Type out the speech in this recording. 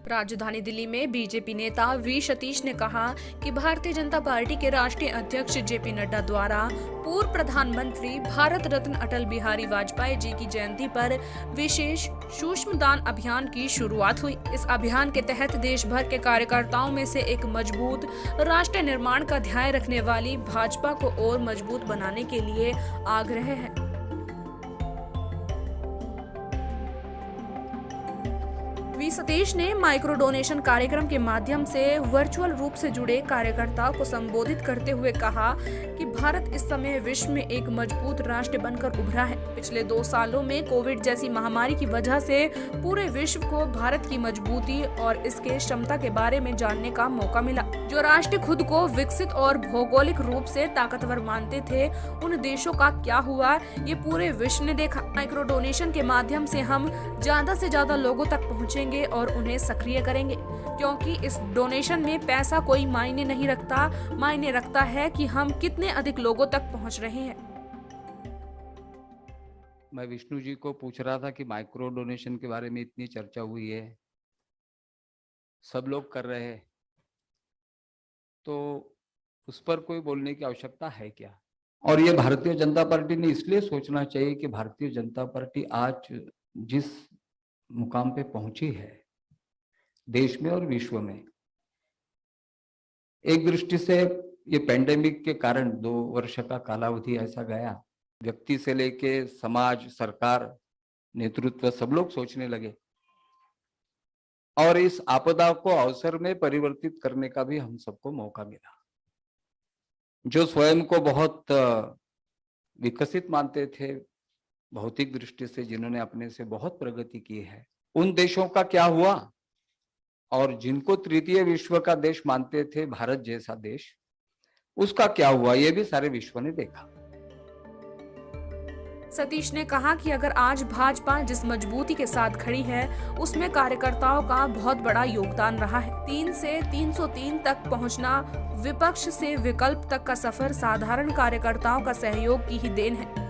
राजधानी दिल्ली में बीजेपी नेता वी सतीश ने कहा कि भारतीय जनता पार्टी के राष्ट्रीय अध्यक्ष जेपी नड्डा द्वारा पूर्व प्रधानमंत्री भारत रत्न अटल बिहारी वाजपेयी जी की जयंती पर विशेष सूक्ष्म दान अभियान की शुरुआत हुई। इस अभियान के तहत देश भर के कार्यकर्ताओं में से एक मजबूत राष्ट्र निर्माण का ध्यान रखने वाली भाजपा को और मजबूत बनाने के लिए आग्रह है। वी सतीश ने माइक्रो डोनेशन कार्यक्रम के माध्यम से वर्चुअल रूप से जुड़े कार्यकर्ताओं को संबोधित करते हुए कहा कि भारत इस समय विश्व में एक मजबूत राष्ट्र बनकर उभरा है। पिछले 2 सालों में कोविड जैसी महामारी की वजह से पूरे विश्व को भारत की मजबूती और इसके क्षमता के बारे में जानने का मौका मिला। जो राष्ट्र खुद को विकसित और भौगोलिक रूप से ताकतवर मानते थे, उन देशों का क्या हुआ, ये पूरे विश्व ने देखा। माइक्रो डोनेशन के माध्यम से हम ज्यादा से ज्यादा लोगों तक पहुँचेंगे और उन्हें सक्रिय करेंगे, क्योंकि इस डोनेशन में पैसा कोई मायने नहीं रखता। मायने रखता है कि हम कितने अधिक लोगों तक पहुंच रहे हैं। मैं विष्णु जी को पूछ रहा था कि माइक्रो डोनेशन के बारे में इतनी चर्चा हुई है, सब लोग कर रहे हैं, तो उस पर कोई बोलने की आवश्यकता है क्या? और ये भारतीय जनता पार्टी ने इसलिए सोचना चाहिए कि भारतीय जनता पार्टी आज जिस मुकाम पे पहुंची है देश में और विश्व में, एक दृष्टि से ये पेंडेमिक के कारण 2 वर्ष का कालावधि ऐसा गया, व्यक्ति से लेके समाज, सरकार, नेतृत्व सब लोग सोचने लगे और इस आपदा को अवसर में परिवर्तित करने का भी हम सबको मौका मिला। जो स्वयं को बहुत विकसित मानते थे भौतिक दृष्टि से, जिन्होंने अपने से बहुत प्रगति की है, उन देशों का क्या हुआ? और जिनको तृतीय विश्व का देश मानते थे, भारत जैसा देश, उसका क्या हुआ? ये भी सारे विश्व ने देखा। सतीश ने कहा कि अगर आज भाजपा जिस मजबूती के साथ खड़ी है, उसमें कार्यकर्ताओं का बहुत बड़ा योगदान रहा है। 3 से 303 तक पहुंचना, विपक्ष से विकल्प तक का सफर साधारण कार्यकर्ताओं का सहयोग की ही देन है।